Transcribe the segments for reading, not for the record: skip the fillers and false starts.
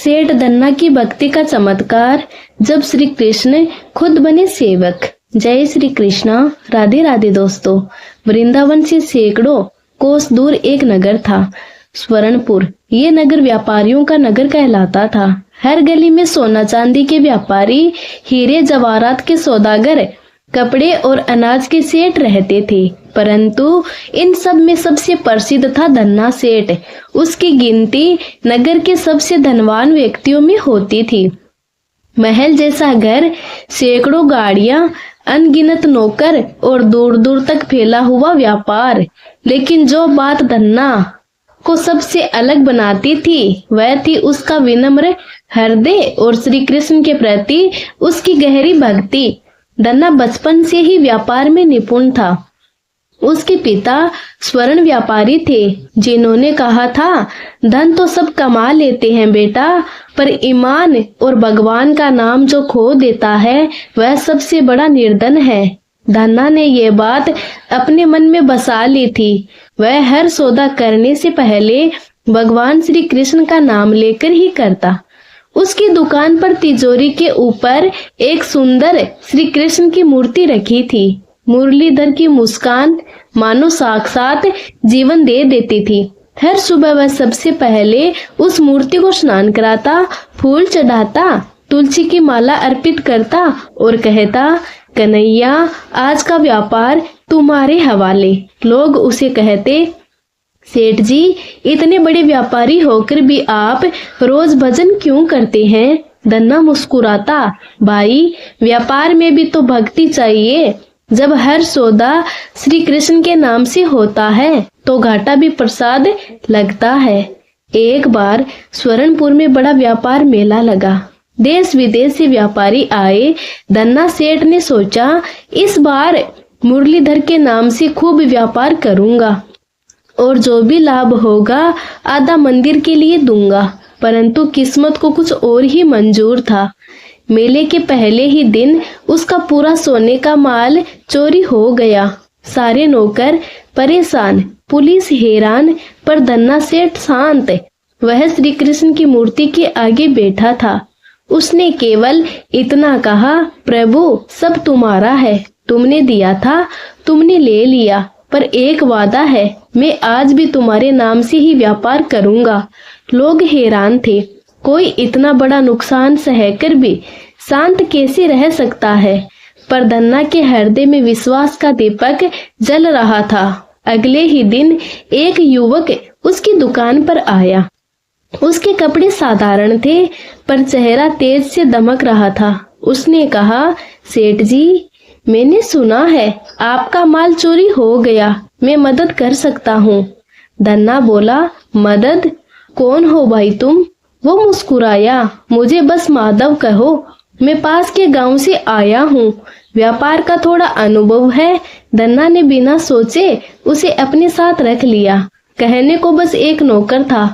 सेठ धन्ना की भक्ति का चमत्कार जब श्री कृष्ण खुद बने सेवक। जय श्री कृष्णा। राधे राधे दोस्तों। वृंदावन से सैकड़ों कोस दूर एक नगर था, स्वर्णपुर। ये नगर व्यापारियों का नगर कहलाता था। हर गली में सोना चांदी के व्यापारी, हीरे जवाहरात के सौदागर, कपड़े और अनाज के सेठ रहते थे। परंतु इन सब में सबसे प्रसिद्ध था धन्ना सेठ। उसकी गिनती नगर के सबसे धनवान व्यक्तियों में होती थी। महल जैसा घर, सैकड़ों गाड़ियां, अनगिनत नौकर और दूर दूर तक फैला हुआ व्यापार। लेकिन जो बात धन्ना को सबसे अलग बनाती थी वह थी उसका विनम्र हृदय और श्री कृष्ण के प्रति उसकी गहरी भक्ति। धन्ना बचपन से ही व्यापार में निपुण था। उसके पिता स्वर्ण व्यापारी थे, जिन्होंने कहा था, धन तो सब कमा लेते हैं बेटा, पर ईमान और भगवान का नाम जो खो देता है वह सबसे बड़ा निर्धन है। धन्ना ने ये बात अपने मन में बसा ली थी। वह हर सौदा करने से पहले भगवान श्री कृष्ण का नाम लेकर ही करता। उसकी दुकान पर तिजोरी के ऊपर एक सुंदर श्री कृष्ण की मूर्ति रखी थी। मुरलीधर की मुस्कान मानो साक्षात जीवन दे देती थी। हर सुबह वह सबसे पहले उस मूर्ति को स्नान कराता, फूल चढ़ाता, तुलसी की माला अर्पित करता और कहता, कन्हैया आज का व्यापार तुम्हारे हवाले। लोग उसे कहते, सेठ जी इतने बड़े व्यापारी होकर भी आप रोज भजन क्यों करते हैं? धन्ना मुस्कुराता, भाई व्यापार में भी तो भक्ति चाहिए। जब हर सौदा श्री कृष्ण के नाम से होता है तो घाटा भी प्रसाद लगता है। एक बार स्वर्णपुर में बड़ा व्यापार मेला लगा। देश विदेश से व्यापारी आए। धन्ना सेठ ने सोचा, इस बार मुरलीधर के नाम से खूब व्यापार करूंगा और जो भी लाभ होगा आधा मंदिर के लिए दूंगा। परंतु किस्मत को कुछ और ही मंजूर था। मेले के पहले ही दिन उसका पूरा सोने का माल चोरी हो गया। सारे नौकर परेशान, पुलिस हैरान, पर धन्ना सेठ शांत। वह श्री कृष्ण की मूर्ति के आगे बैठा था। उसने केवल इतना कहा, प्रभु सब तुम्हारा है, तुमने दिया था, तुमने ले लिया, पर एक वादा है, मैं आज भी तुम्हारे नाम से ही व्यापार करूंगा। लोग हैरान थे, कोई इतना बड़ा नुकसान सहकर भी शांत कैसे रह सकता है? पर धन्ना के हृदय में विश्वास का दीपक जल रहा था। अगले ही दिन एक युवक उसकी दुकान पर आया। उसके कपड़े साधारण थे, पर चेहरा तेज से दमक रहा था। उसने कहा, सेठ जी मैंने सुना है आपका माल चोरी हो गया, मैं मदद कर सकता हूँ। धन्ना बोला, मदद? कौन हो भाई तुम? वो मुस्कुराया, मुझे बस माधव कहो, मैं पास के गांव से आया हूँ, व्यापार का थोड़ा अनुभव है। धन्ना ने बिना सोचे उसे अपने साथ रख लिया। कहने को बस एक नौकर था,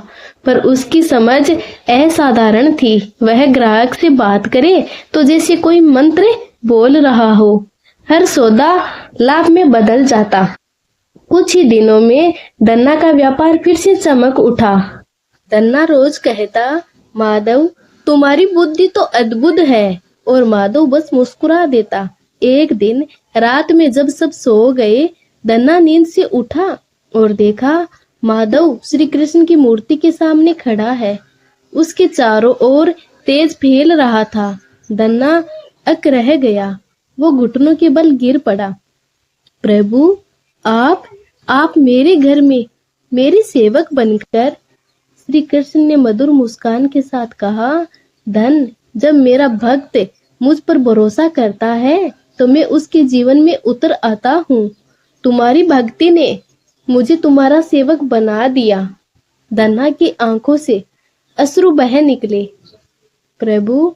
पर उसकी समझ असाधारण थी। वह ग्राहक से बात करे तो जैसे कोई मंत्र बोल रहा हो। हर सौदा लाभ में बदल जाता। कुछ ही दिनों में धन्ना का व्यापार फिर से चमक उठा। धन्ना रोज कहता, माधव तुम्हारी बुद्धि तो अद्भुत है, और माधव बस मुस्कुरा देता। एक दिन रात में जब सब सो गए, धन्ना नींद से उठा और देखा माधव श्री कृष्ण की मूर्ति के सामने खड़ा है। उसके चारों ओर तेज फैल रहा था। धन्ना अक रह गया। वो घुटनों के बल गिर पड़ा। प्रभु आप मेरे घर में मेरे सेवक बनकर। श्री कृष्ण ने मधुर मुस्कान के साथ कहा, धन जब मेरा भक्त मुझ पर भरोसा करता है तो मैं उसके जीवन में उतर आता हूँ। तुम्हारी भक्ति ने मुझे तुम्हारा सेवक बना दिया। धन्ना की आंखों से अश्रु बह निकले। प्रभु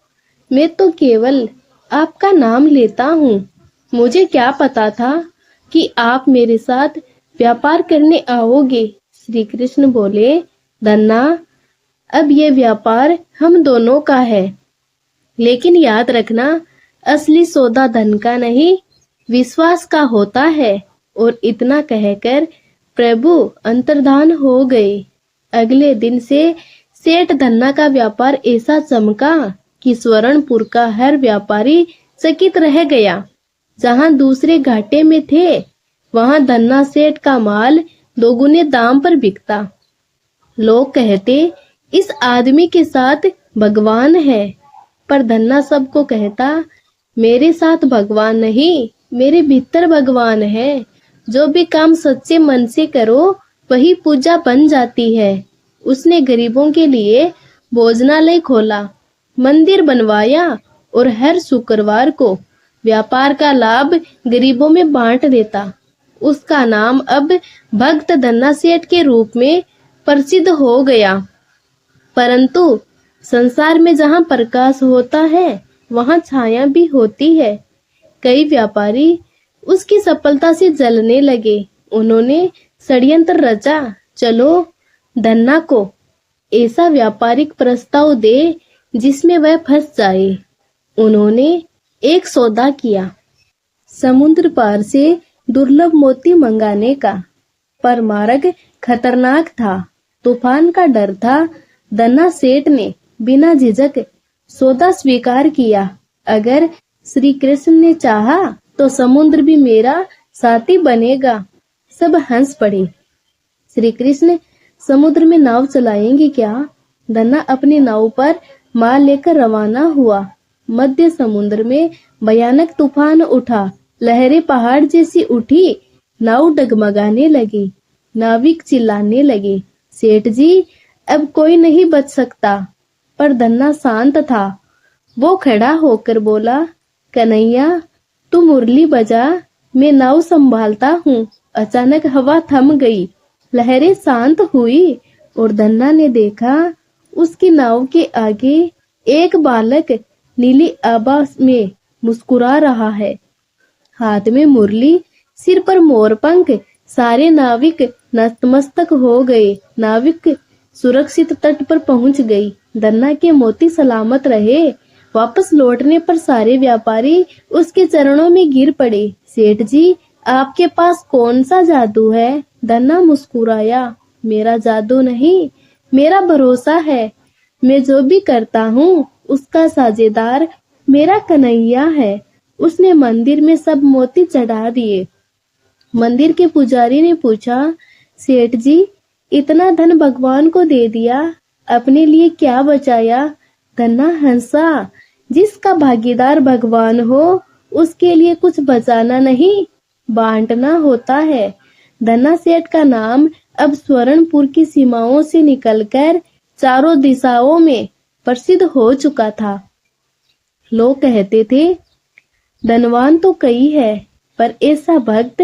मैं तो केवल आपका नाम लेता हूँ। मुझे क्या पता था कि आप मेरे साथ व्यापार करने आओगे। श्री कृष्ण बोले, धन्ना अब ये व्यापार हम दोनों का है, लेकिन याद रखना असली सौदा धन का नहीं विश्वास का होता है। और इतना कहकर प्रभु अंतर्धान हो गए। अगले दिन से सेठ धन्ना का व्यापार ऐसा चमका कि स्वर्णपुर का हर व्यापारी चकित रह गया। जहां दूसरे घाटे में थे, वहां धन्ना सेठ का माल दोगुने दाम पर बिकता। लोग कहते, इस आदमी के साथ भगवान है। पर धन्ना सबको कहता, मेरे साथ भगवान नहीं, मेरे भीतर भगवान है। जो भी काम सच्चे मन से करो, वही पूजा बन जाती है। उसने गरीबों के लिए भोजनालय खोला, मंदिर बनवाया और हर शुक्रवार को व्यापार का लाभ गरीबों में बांट देता। उसका नाम अब भक्त धन्ना सेठ के रूप में प्रसिद्ध हो गया। परंतु संसार में जहां प्रकाश होता है, वहां छाया भी होती है। कई व्यापारी उसकी सफलता से जलने लगे। उन्होंने षड्यंत्र रचा, चलो धन्ना को ऐसा व्यापारिक प्रस्ताव दे जिसमें वह फंस जाए। उन्होंने एक सौदा किया, समुद्र पार से दुर्लभ मोती मंगाने का। पर मार्ग खतरनाक था, तूफान का डर था। धन्ना सेठ ने बिना झिझक सौदा स्वीकार किया। अगर श्री कृष्ण ने चाहा तो समुद्र भी मेरा साथी बनेगा। सब हंस पड़े। श्री कृष्ण समुद्र में नाव चलाएंगे क्या? धन्ना अपनी नाव पर माल लेकर रवाना हुआ। मध्य समुद्र में भयानक तूफान उठा। लहरें पहाड़ जैसी उठी। नाव डगमगाने लगी। नाविक चिल्लाने लगे, सेठ जी, अब कोई नहीं बच सकता। पर धन्ना शांत था। वो खड़ा होकर बोला, कन्हैया, तू मुरली बजा, मैं नाव संभालता हूँ। अचानक हवा थम गई, लहरें शांत हुई और धन्ना ने देखा उसकी नाव के आगे एक बालक नीली आभा में मुस्कुरा रहा है। हाथ में मुरली, सिर पर मोरपंख। सारे नाविक नतमस्तक हो गए। नाविक सुरक्षित तट पर पहुंच गई। धन्ना के मोती सलामत रहे। वापस लौटने पर सारे व्यापारी उसके चरणों में गिर पड़े। सेठ जी, आपके पास कौन सा जादू है? धन्ना मुस्कुराया, मेरा जादू नहीं, मेरा भरोसा है। मैं जो भी करता हूँ उसका साझेदार मेरा कन्हैया है। उसने मंदिर में सब मोती चढ़ा दिए। मंदिर के पुजारी ने पूछा, सेठ जी, इतना धन भगवान को दे दिया, अपने लिए क्या बचाया? धन्ना हंसा, जिसका भागीदार भगवान हो उसके लिए कुछ बचाना नहीं, बांटना होता है। धन्ना सेठ का नाम अब स्वर्णपुर की सीमाओं से निकलकर चारों दिशाओं में प्रसिद्ध हो चुका था। लोग कहते थे, धनवान तो कई है, पर ऐसा भक्त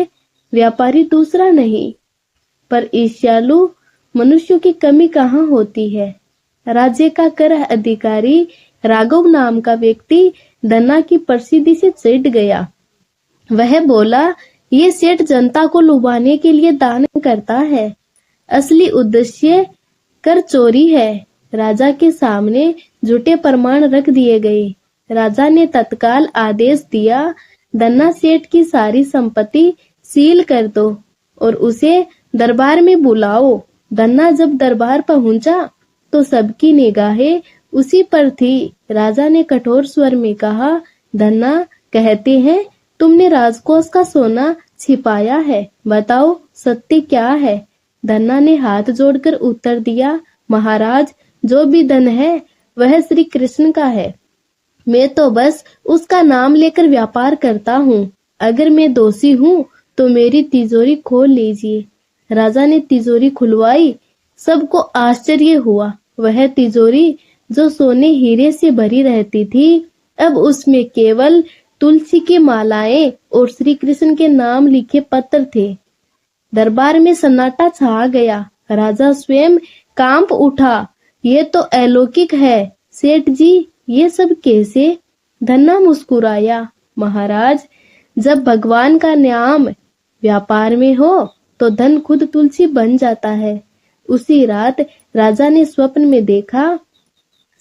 व्यापारी दूसरा नहीं। पर ईर्ष्यालु मनुष्यों की कमी कहाँ होती है? राज्य का कर अधिकारी राघव नाम का व्यक्ति धन्ना की प्रसिद्धि से चिढ़ गया। वह बोला, ये सेठ जनता को लुभाने के लिए दान करता है, असली उद्देश्य कर चोरी है। राजा के सामने झूठे प्रमाण रख दिए गए। राजा ने तत्काल आदेश दिया, धन्ना सेठ की सारी संपत्ति सील कर दो और उसे दरबार में बुलाओ। धन्ना जब दरबार पहुंचा तो सबकी निगाहें उसी पर थी। राजा ने कठोर स्वर में कहा, धन्ना, कहते हैं तुमने राजकोष का सोना छिपाया है, बताओ सत्य क्या है? धन्ना ने हाथ जोड़कर उत्तर दिया, महाराज, जो भी धन है वह श्री कृष्ण का है। मैं तो बस उसका नाम लेकर व्यापार करता हूँ। अगर मैं दोषी हूँ तो मेरी तिजोरी खोल लीजिए। राजा ने तिजोरी खुलवाई। सबको आश्चर्य हुआ। वह तिजोरी जो सोने हीरे से भरी रहती थी, अब उसमें केवल तुलसी की मालाएं और श्री कृष्ण के नाम लिखे पत्र थे। दरबार में सन्नाटा छा गया। राजा स्वयं कांप उठा। ये तो अलौकिक है। सेठ जी, ये सब कैसे? धन्ना मुस्कुराया, महाराज, जब भगवान का नाम व्यापार में हो तो धन खुद तुलसी बन जाता है। उसी रात राजा ने स्वप्न में देखा,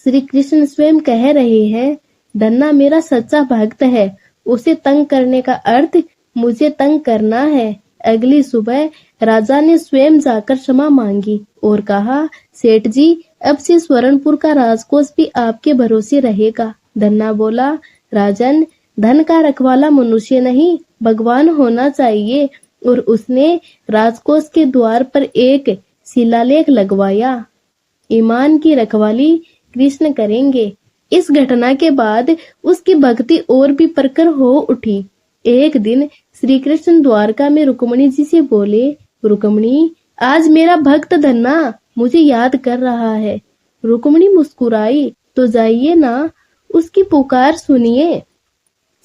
श्री कृष्ण स्वयं कह रहे हैं, धन्ना मेरा सच्चा भक्त है। उसे तंग करने का अर्थ मुझे तंग करना है। अगली सुबह राजा ने स्वयं जाकर क्षमा मांगी और कहा, सेठ जी, अब से स्वर्णपुर का राजकोष भी आपके भरोसे रहेगा। धन्ना बोला, राजन, धन का रखवाला मनुष्य नहीं भगवान होना चाहिए। और उसने राजकोष के द्वार पर एक शिलालेख लगवाया, ईमान की रखवाली कृष्ण करेंगे। इस घटना के बाद उसकी भक्ति और भी प्रखर हो उठी। एक दिन श्री कृष्ण द्वारका में रुक्मणी जी से बोले, रुक्मणी, आज मेरा भक्त धन्ना मुझे याद कर रहा है। रुक्मणी मुस्कुराई, तो जाइए ना, उसकी पुकार सुनिए।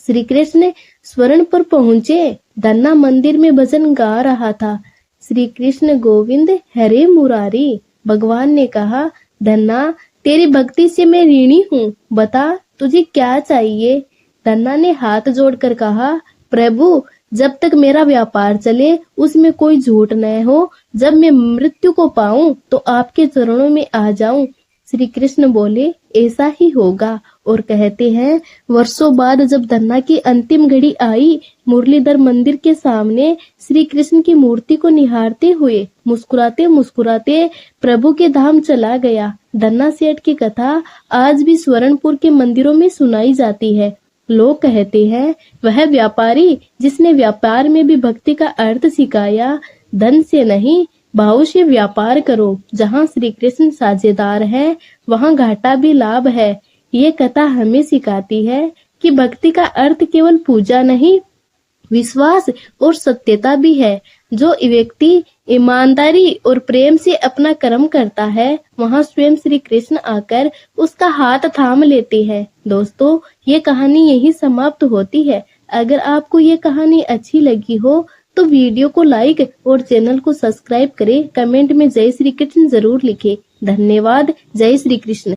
श्री कृष्ण स्वर्ण पर पहुंचे। धन्ना मंदिर में भजन गा रहा था, श्री कृष्ण गोविंद हरे मुरारी। भगवान ने कहा, धन्ना, तेरी भक्ति से मैं ऋणी हूँ, बता तुझे क्या चाहिए। धन्ना ने हाथ जोड़कर कहा, प्रभु, जब तक मेरा व्यापार चले उसमें कोई झूठ न हो, जब मैं मृत्यु को पाऊं तो आपके चरणों में आ जाऊं। श्री कृष्ण बोले, ऐसा ही होगा। और कहते हैं, वर्षों बाद जब धन्ना की अंतिम घड़ी आई, मुरलीधर मंदिर के सामने श्री कृष्ण की मूर्ति को निहारते हुए मुस्कुराते मुस्कुराते प्रभु के धाम चला गया। धन्ना सेठ की कथा आज भी स्वर्णपुर के मंदिरों में सुनाई जाती है। लोग कहते हैं, वह व्यापारी जिसने व्यापार में भी भक्ति का अर्थ सिखाया। धन से नहीं, भाव से व्यापार करो। जहाँ श्री कृष्ण साझेदार है वहाँ घाटा भी लाभ है। ये कथा हमें सिखाती है कि भक्ति का अर्थ केवल पूजा नहीं, विश्वास और सत्यता भी है। जो व्यक्ति ईमानदारी और प्रेम से अपना कर्म करता है, वहाँ स्वयं श्री कृष्ण आकर उसका हाथ थाम लेते हैं। दोस्तों, ये कहानी यही समाप्त होती है। अगर आपको ये कहानी अच्छी लगी हो तो वीडियो को लाइक और चैनल को सब्सक्राइब करें। कमेंट में जय श्री कृष्ण जरूर लिखें। धन्यवाद। जय श्री कृष्ण।